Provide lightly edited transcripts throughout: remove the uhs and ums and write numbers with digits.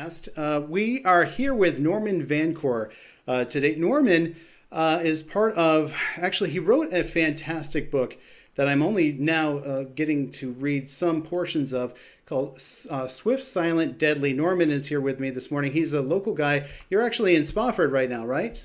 podcast. We are here with Norman VanCor today. Norman is part of, actually, he wrote a fantastic book that I'm only now getting to read some portions of called Swift, Silent, Deadly. Norman is here with me this morning. He's a local guy. You're actually in Spofford right now, right?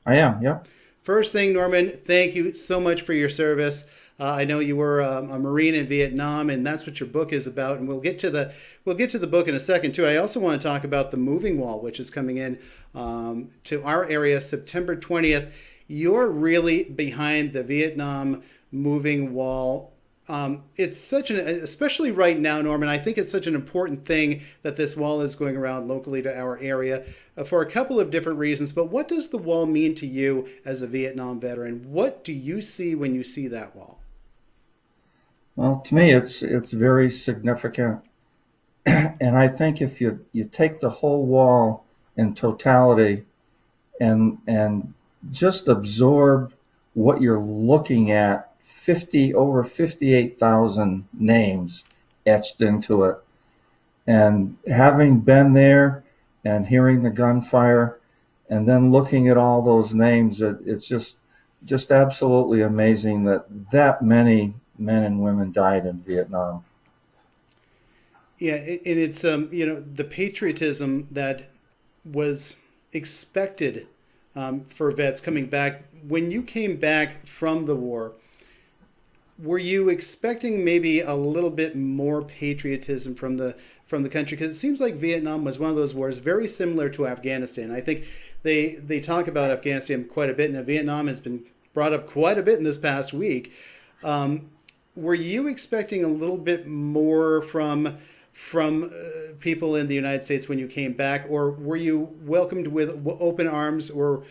I am, yeah. First thing, Norman, thank you so much for your service. I know you were a Marine in Vietnam, and that's what your book is about. And we'll get to the book in a second too. I also want to talk about the moving wall, which is coming in to our area September 20th. You're really behind the Vietnam moving wall. It's such an, especially right now, Norman, I think it's such an important thing that this wall is going around locally to our area for a couple of different reasons. But what does the wall mean to you as a Vietnam veteran? What do you see when you see that wall? Well, to me, it's very significant, and I think if you take the whole wall in totality and just absorb what you're looking at, over 58,000 names etched into it, and having been there and hearing the gunfire, and then looking at all those names, it's just absolutely amazing that many men and women died in Vietnam. Yeah, and it's the patriotism that was expected for vets coming back. When you came back from the war, were you expecting maybe a little bit more patriotism from the country? Because it seems like Vietnam was one of those wars very similar to Afghanistan. I think they talk about Afghanistan quite a bit, and Vietnam has been brought up quite a bit in this past week. Were you expecting a little bit more from people in the United States when you came back, or were you welcomed with open arms? Or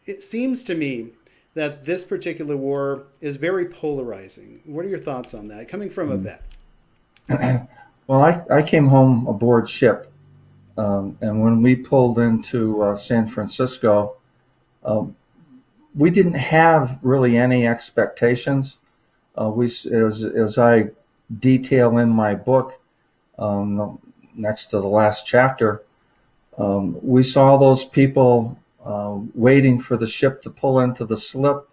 it seems to me that this particular war is very polarizing. What are your thoughts on that, coming from a vet? Well, I came home aboard ship, and when we pulled into San Francisco, we didn't have really any expectations. As I detail in my book, next to the last chapter, we saw those people waiting for the ship to pull into the slip,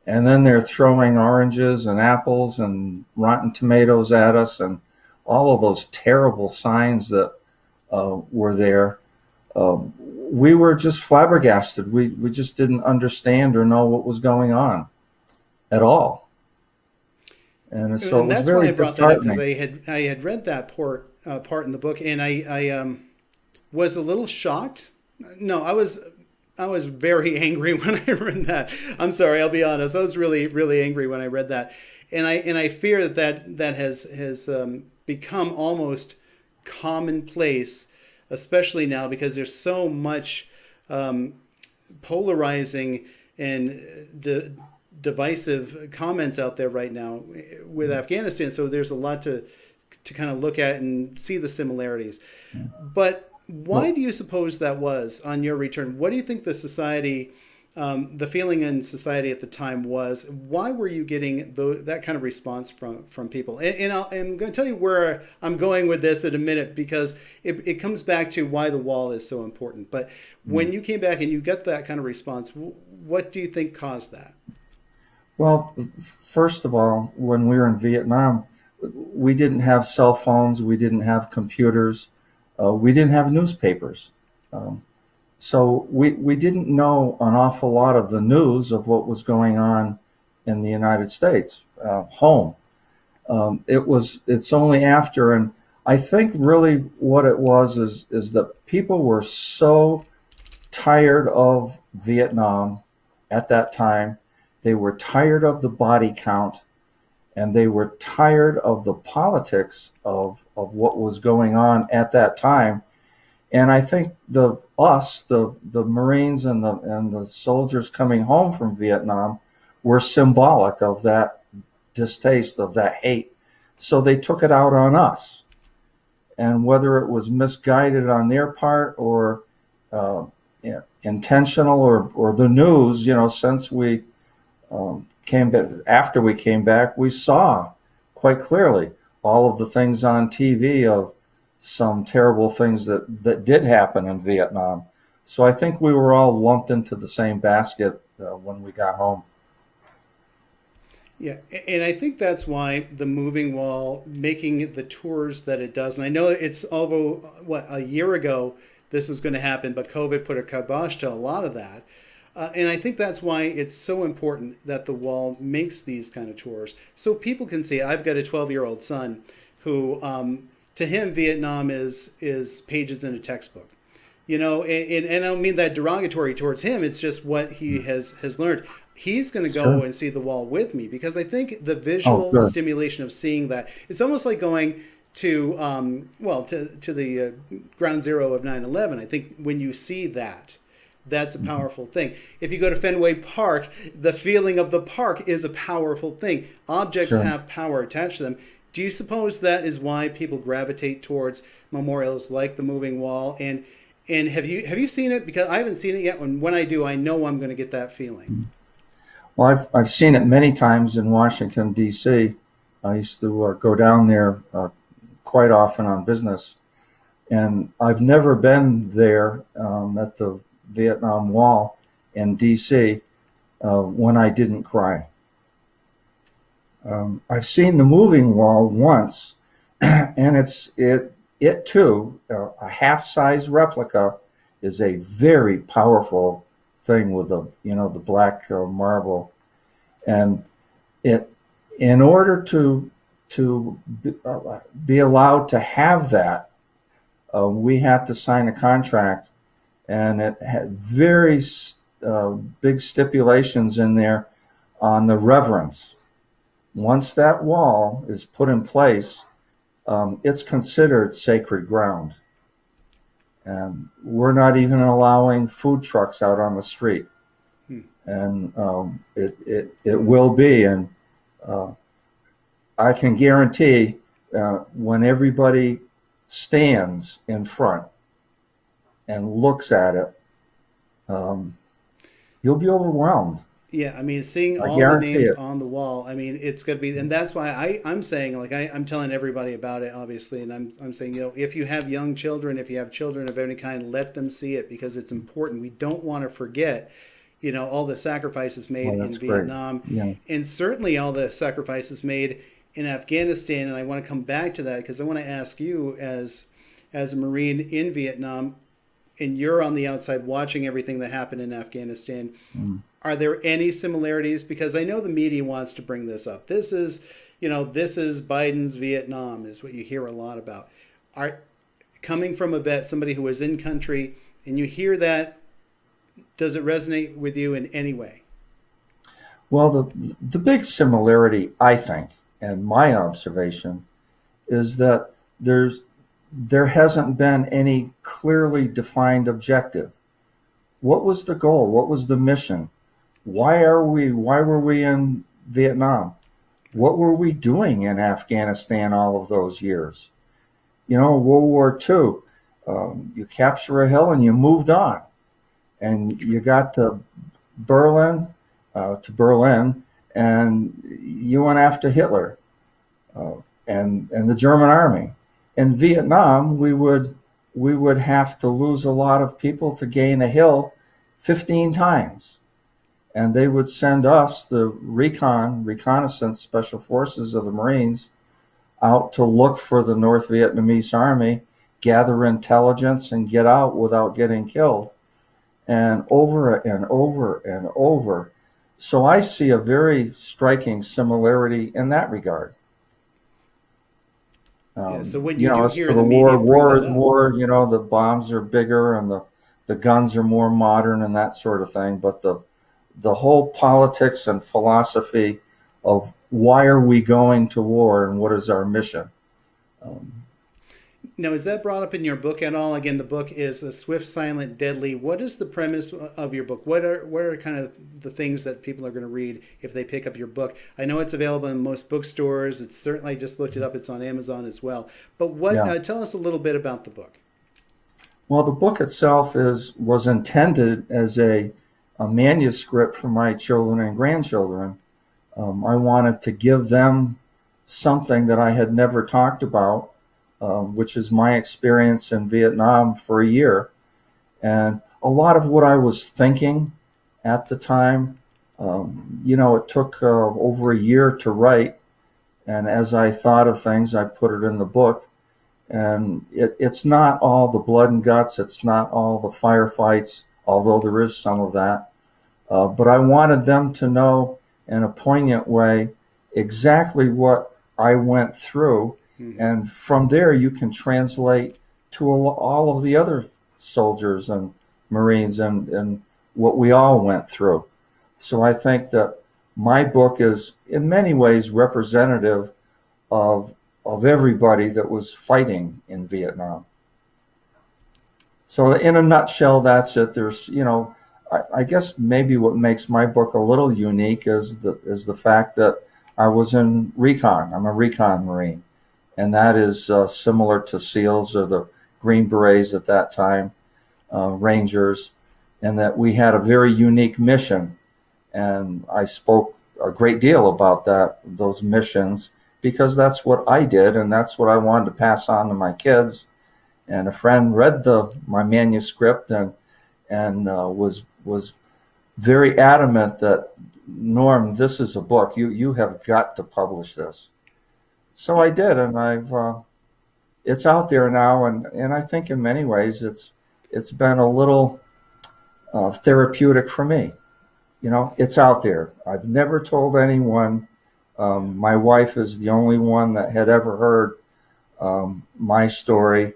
and then they're throwing oranges and apples and rotten tomatoes at us, and all of those terrible signs that were there. We were just flabbergasted. We just didn't understand or know what was going on at all. And so it was That's why very I brought that up, because disheartening. I had read that part in the book, and I was a little shocked. No, I was very angry when I read that. I'm sorry, I'll be honest. I was really angry when I read that, and I fear that has become almost commonplace, especially now because there's so much polarizing and divisive comments out there right now with Afghanistan. So there's a lot to kind of look at and see the similarities. But why Well, do you suppose that was on your return? What do you think the society, the feeling in society at the time was? Why were you getting that kind of response from people? I'm going to tell you where I'm going with this in a minute, because it comes back to why the wall is so important. But when you came back and you got that kind of response, what do you think caused that? well, first of all, when we were in Vietnam, we didn't have cell phones, we didn't have computers, we didn't have newspapers. Um, so we didn't know an awful lot of the news of what was going on in the United States, home. It's only after, and I think really what it was is that people were so tired of Vietnam at that time. They were tired of the body count, and they were tired of the politics of what was going on at that time. And I think the Marines and the soldiers coming home from Vietnam were symbolic of that distaste, of that hate. So they took it out on us. And whether it was misguided on their part or uh, intentional, or the news, since we came back, after we came back, we saw quite clearly all of the things on TV some terrible things that did happen in Vietnam. So I think we were all lumped into the same basket when we got home. Yeah, and I think that's why the moving wall making the tours that it does. And I know it's although what a year ago this was going to happen, but COVID put a kibosh to a lot of that. And I think that's why it's so important that the wall makes these kind of tours so people can see. I've got a 12-year-old son who, to him, Vietnam is pages in a textbook. And I don't mean that derogatory towards him. It's just what he has learned. He's going to go Sure. and see the wall with me because I think the Oh, visual good. stimulation of seeing that it's almost like going to to the ground zero of 9/11. I think when you see that, that's a Mhm. powerful thing. If you go to Fenway Park, the feeling of the park is a powerful thing. Objects Sure. have power attached to them. Do you suppose that is why people gravitate towards memorials like the moving wall? And have you seen it? Because I haven't seen it yet. When I do, I know I'm going to get that feeling. Well, I've seen it many times in Washington D.C. I used to go down there quite often on business, and I've never been there at the Vietnam Wall in D.C. When I didn't cry. I've seen the moving wall once, and it too a half-size replica is a very powerful thing with the black marble, and it in order to be allowed to have that, we had to sign a contract, and it had very big stipulations in there on the reverence. Once that wall is put in place, it's considered sacred ground. And we're not even allowing food trucks out on the street. Hmm. And it will be. And uh, I can guarantee when everybody stands in front and looks at it, um, you'll be overwhelmed. Yeah, I mean, seeing I all the guarantee names it. on the wall, I mean, it's going to be, and that's why I'm saying, like, I'm telling everybody about it, obviously, and I'm saying, if you have young children, if you have children of any kind, let them see it because it's important. We don't want to forget, all the sacrifices made Well, in that's great. Vietnam, Yeah. and certainly all the sacrifices made in Afghanistan. And I want to come back to that because I want to ask you, as a Marine in Vietnam, and you're on the outside watching everything that happened in Afghanistan. Mm. Are there any similarities? Because I know the media wants to bring this up. This is Biden's Vietnam, is what you hear a lot about. Are coming from a vet, somebody who was in country, and you hear that, does it resonate with you in any way? Well, the big similarity, I think, and my observation is that there hasn't been any clearly defined objective. What was the goal? What was the mission? Why were we in Vietnam? Right. What were we doing in Afghanistan all of those years? World War II, you capture a hill and you moved on, and you got Berlin, Berlin, and you went after Hitler uh, and the German army. In Vietnam, we would have to lose a lot of people to gain a hill 15 times. And they would send us, the reconnaissance special forces of the Marines, out to look for the North Vietnamese army, gather intelligence, and get out without getting killed. And over and over and over. So I see a very striking similarity in that regard. Yeah. So when you do As hear for the the media bring war that is up, war, the bombs are bigger and the guns are more modern and that sort of thing. But the whole politics and philosophy of why are we going to war and what is our mission? Um, now, is that brought up in your book at all? Again, the book is a Swift, Silent, Deadly. What is the premise of your book? What are kind of the things that people are going to read if they pick up your book? I know it's available in most bookstores. It's certainly, I just looked it up. It's on Amazon as well. But yeah. tell us a little bit about the book. Well, the book itself was intended as a manuscript for my children and grandchildren. I wanted to give them something that I had never talked about, which is my experience in Vietnam for a year. And a lot of what I was thinking at the time, it took over a year to write. And as I thought of things, I put it in the book. And it's not all the blood and guts. It's not all the firefights, although there is some of that. But I wanted them to know in a poignant way exactly what I went through. Mm-hmm. And from there, you can translate to all of the other soldiers and Marines and what we all went through. So I think that my book is in many ways representative of everybody that was fighting in Vietnam. So in a nutshell, that's it. There's, I guess maybe what makes my book a little unique is the fact that I was in recon. I'm a recon Marine, and that is similar to SEALs or the Green Berets at that time, Rangers, and that we had a very unique mission. And I spoke a great deal about those missions, because that's what I did, and that's what I wanted to pass on to my kids. And a friend read my manuscript and was very adamant that, Norm, this is a book. You have got to publish this. So I did, and it's out there now, and I think in many ways it's been a little therapeutic for me. It's out there. I've never told anyone. My wife is the only one that had ever heard my story,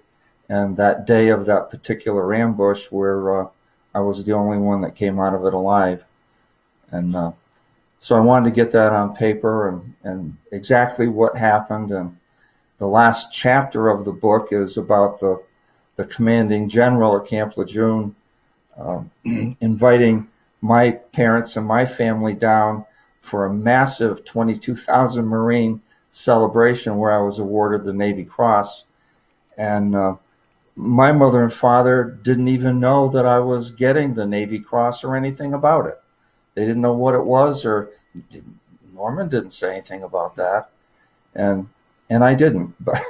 and that day of that particular ambush where I was the only one that came out of it alive. And so I wanted to get that on paper and exactly what happened. And the last chapter of the book is about the commanding general at Camp Lejeune inviting my parents and my family down for a massive 22,000 Marine celebration where I was awarded the Navy Cross. And my mother and father didn't even know that I was getting the Navy Cross or anything about it. They didn't know what it was, or Norman didn't say anything about that. And I didn't, but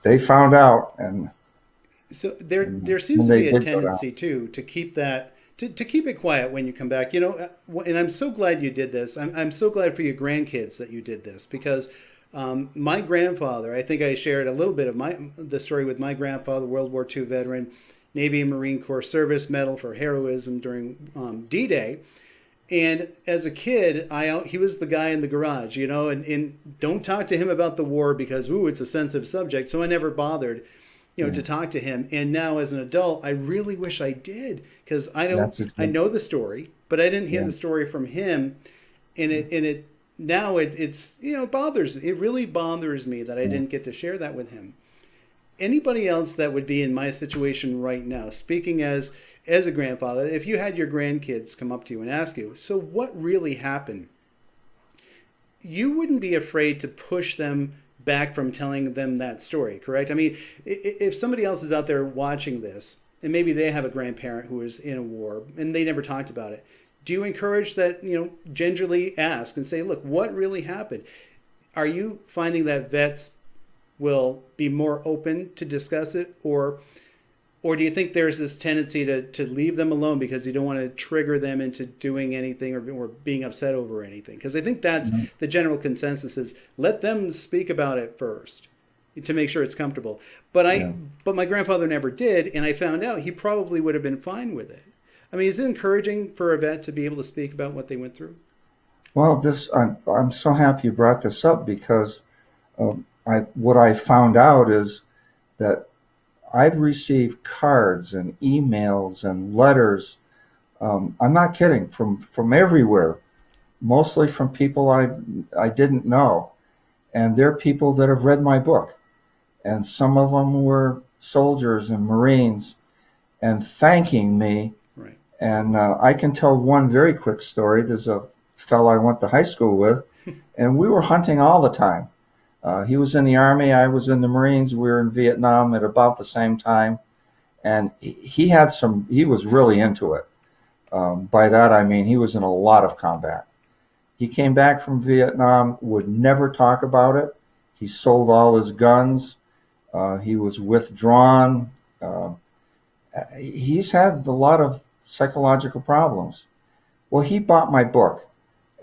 they found out. And so there seems to be a tendency too to keep that to keep it quiet when you come back, and I'm so glad you did this. I'm so glad for your grandkids that you did this, because my grandfather, I think I shared a little bit of the story with my grandfather, World War II veteran, Navy and Marine Corps Service Medal for heroism during D-Day. And as a kid, he was the guy in the garage, and don't talk to him about the war because, it's a sensitive subject. So I never bothered, to talk to him. And now as an adult, I really wish I did, because I know the story, but I didn't hear the story from him. And it bothers me. It really bothers me that I didn't get to share that with him. Anybody else that would be in my situation right now, speaking as a grandfather, if you had your grandkids come up to you and ask you, so what really happened? You wouldn't be afraid to push them back from telling them that story, correct? I mean, if somebody else is out there watching this, and maybe they have a grandparent who is in a war and they never talked about it, do you encourage that, gingerly ask and say, look, what really happened? Are you finding that vets will be more open to discuss it, or do you think there's this tendency to leave them alone because you don't want to trigger them into doing anything or being upset over anything? Because I think that's the general consensus, is let them speak about it first to make sure it's comfortable. But my grandfather never did, and I found out he probably would have been fine with it. I mean, is it encouraging for a vet to be able to speak about what they went through? Well, I'm so happy you brought this up, because what I found out is that I've received cards and emails and letters. I'm not kidding, from everywhere, mostly from people I didn't know, and they're people that have read my book, and some of them were soldiers and Marines, and thanking me. Right. And I can tell one very quick story. There's a fellow I went to high school with, and we were hunting all the time. He was in the Army, I was in the Marines, we were in Vietnam at about the same time, and he was really into it. By that I mean he was in a lot of combat. He came back from Vietnam, would never talk about it. He sold all his guns. He was withdrawn. Uh, he's had a lot of psychological problems. Well, he bought my book,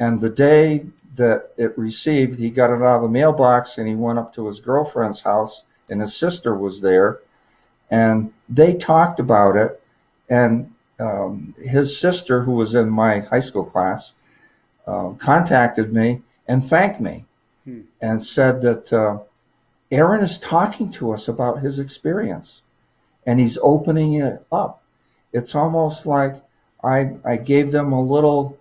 and the day that it received, he got it out of the mailbox and he went up to his girlfriend's house, and his sister was there, and they talked about it. And his sister, who was in my high school class, contacted me and thanked me and said that Aaron is talking to us about his experience and he's opening it up. It's almost like I gave them a little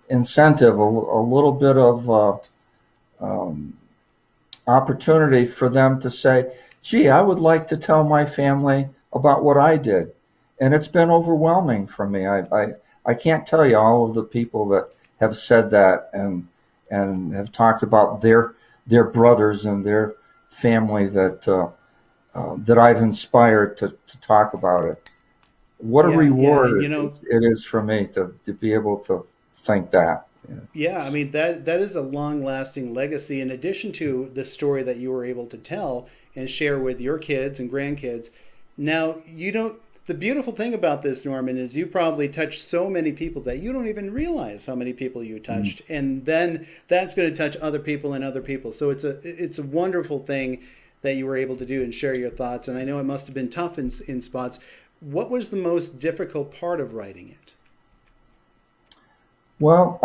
incentive, a little bit of opportunity for them to say, gee, I would like to tell my family about what I did. And it's been overwhelming for me. I can't tell you all of the people that have said that and have talked about their brothers and their family that I've inspired to talk about it. What a reward it is for me to be able to think that. Yeah, I mean that is a long-lasting legacy. In addition to the story that you were able to tell and share with your kids and grandkids, now you don't. The beautiful thing about this, Norman, is you probably touched so many people that you don't even realize how many people you touched, and then that's going to touch other people and other people. So it's a wonderful thing that you were able to do and share your thoughts. And I know it must have been tough in spots. What was the most difficult part of writing it? Well,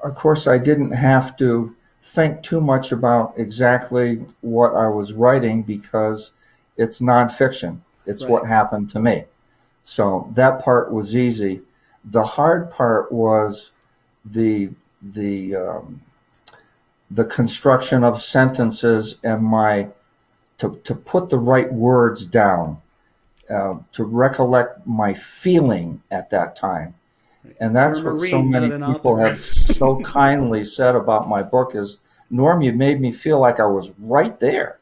of course, I didn't have to think too much about exactly what I was writing because it's nonfiction. It's Right. what happened to me. So that part was easy. The hard part was the construction of sentences and to put the right words down, to recollect my feeling at that time. And that's You're a what so Marine, many not an people author. have so kindly said about my book is, Norm, you made me feel like I was right there.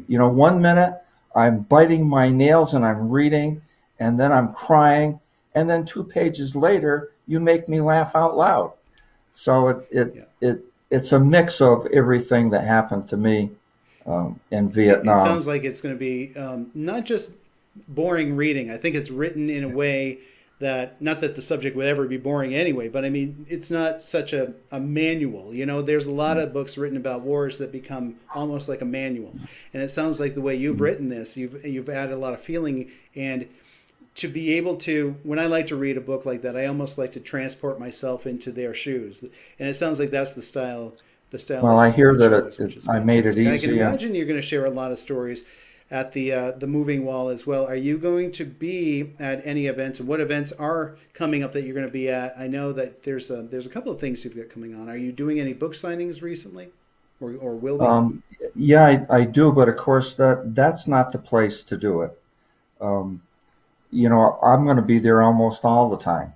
You know, 1 minute I'm biting my nails and I'm reading, and then I'm crying, and then 2 pages later you make me laugh out loud. So it's a mix of everything that happened to me in It Vietnam. sounds like it's going to be not just boring reading. I think it's written in a way that, not that the subject would ever be boring anyway, but I mean, it's not such a manual. You know, there's a lot of books written about wars that become almost like a manual. And it sounds like the way you've written this, you've added a lot of feeling. And to be able to, when I like to read a book like that, I almost like to transport myself into their shoes. And it sounds like that's the style Well, that I hear you that chose, which is I made it fantastic. I can easy. imagine you're going to share a lot of stories at the moving wall as well. Are you going to be at any events, and what events are coming up that you're going to be at? I know that there's a couple of things you've got coming on. Are you doing any book signings recently, or will be? Yeah, I do, but of course that's not the place to do it. Um, you know, I'm going to be there almost all the time,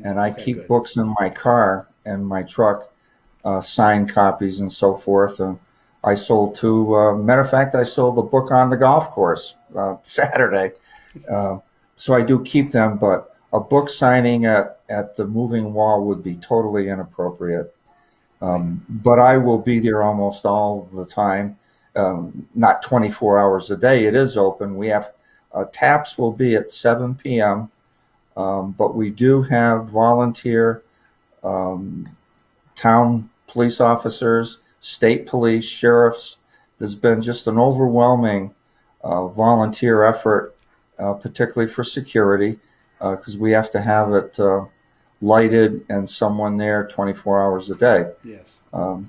and I Okay, keep good. books in my car and my truck, signed copies and so forth. And I sold two. Matter of fact, I sold a book on the golf course Saturday. Uh, so I do keep them, but a book signing at the moving wall would be totally inappropriate. Right. But I will be there almost all the time, not 24 hours a day. It is open. We have taps will be at 7 p.m., but we do have volunteer um, town police officers, state police, sheriffs. There's been just an overwhelming volunteer effort, particularly for security, because we have to have it lighted and someone there 24 hours a day. Yes.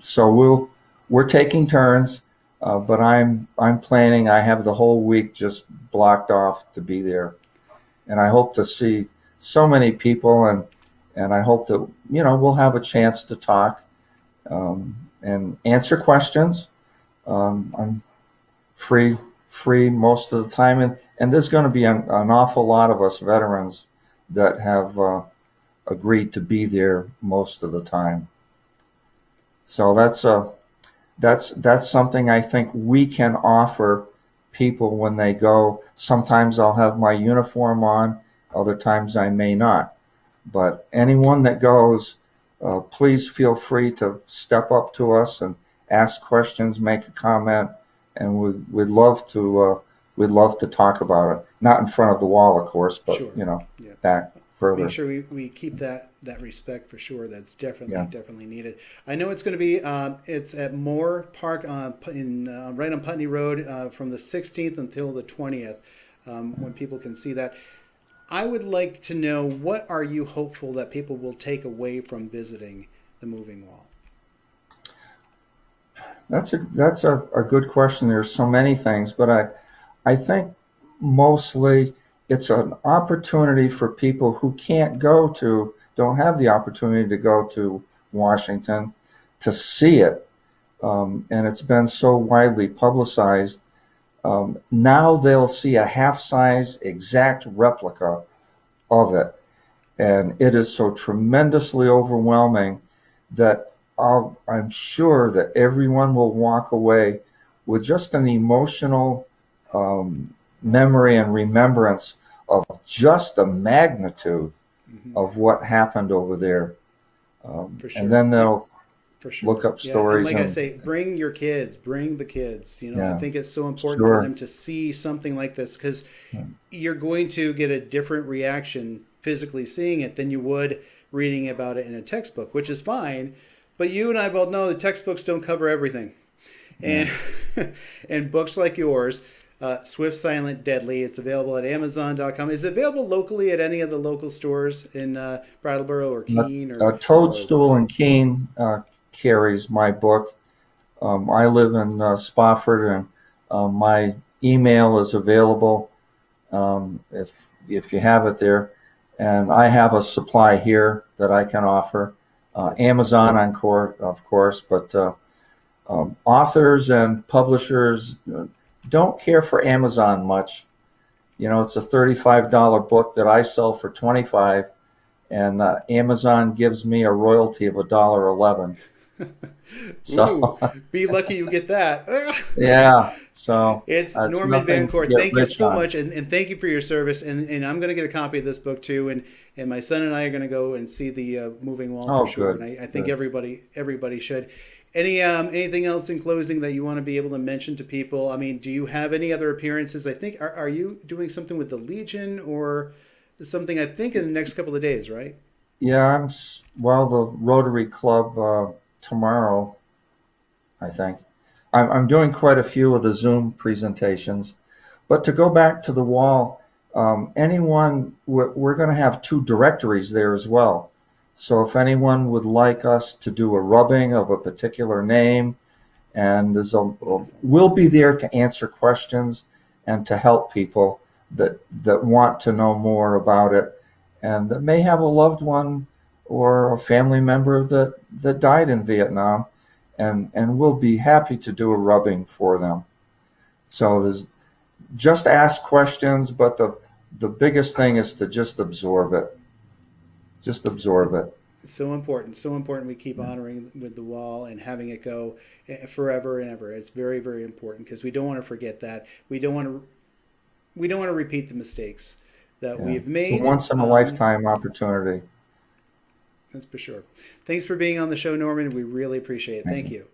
So we're taking turns, but I'm planning. I have the whole week just blocked off to be there, and I hope to see so many people, and I hope that we'll have a chance to talk and answer questions. I'm free most of the time, and there's going to be an awful lot of us veterans that have agreed to be there most of the time. So that's something I think we can offer people when they go. Sometimes I'll have my uniform on, other times I may not. But anyone that goes, please feel free to step up to us and ask questions, make a comment, and we'd love to talk about it. Not in front of the wall, of course, but Sure. Yeah. back Make further. sure we keep that respect for sure. That's Yeah. definitely needed. I know it's going to be it's at Moore Park in right on Putney Road from the 16th until the 20th, when people can see that. I would like to know, what are you hopeful that people will take away from visiting the moving wall? That's a good question. There's so many things, but I think mostly it's an opportunity for people who don't have the opportunity to go to Washington to see it. And it's been so widely publicized. Now they'll see a half-size exact replica of it. And it is so tremendously overwhelming that I'm sure that everyone will walk away with just an emotional memory and remembrance of just the magnitude Hmm. of what happened over there. For And sure. then they'll For look sure. up Yeah. And stories like I and, say, bring your kids, bring the kids. I yeah, think it's so important for sure. them to see something like this, because you're going to get a different reaction physically seeing it than you would reading about it in a textbook, which is fine. But you and I both know the textbooks don't cover everything. Yeah. And and books like yours, Swift, Silent, Deadly, it's available at Amazon.com. Is it available locally at any of the local stores in Brattleboro or Keene A or Toadstool and Keene carries my book. I live in Spofford, and my email is available if you have it there. And I have a supply here that I can offer. perfect? Amazon, of course, but authors and publishers don't care for Amazon much. It's a $35 book that I sell for 25, and Amazon gives me a royalty of $1.11. Ooh, So be lucky you get that. yeah, so It's it's Norman nothing to VanCor. get Thank you rich so on. much, and thank you for your service. And I'm going to get a copy of this book too. And my son and I are going to go and see the moving wall for Oh, sure. And good, I think good. everybody should. Anything else in closing that you want to be able to mention to people? I mean, do you have any other appearances? I think are you doing something with the Legion or something? I think in the next couple of days, right? Yeah, well, the Rotary Club tomorrow, I think. I'm doing quite a few of the Zoom presentations. But to go back to the wall, we're going to have two directories there as well. So if anyone would like us to do a rubbing of a particular name, and Wonderful. we'll be there to answer questions and to help people that want to know more about it, and that may have a loved one or a family member that died in Vietnam, and we'll be happy to do a rubbing for them. So there's just ask questions, but the biggest thing is to just absorb it. Just absorb it. So important, so important. We keep honoring with the wall and having it go forever and ever. It's very, very important because we don't want to forget that. We don't want to repeat the mistakes that Yeah, we've it's a made. once in a lifetime opportunity. That's for sure. Thanks for being on the show, Norman. We really appreciate it. Thank Thank you. you.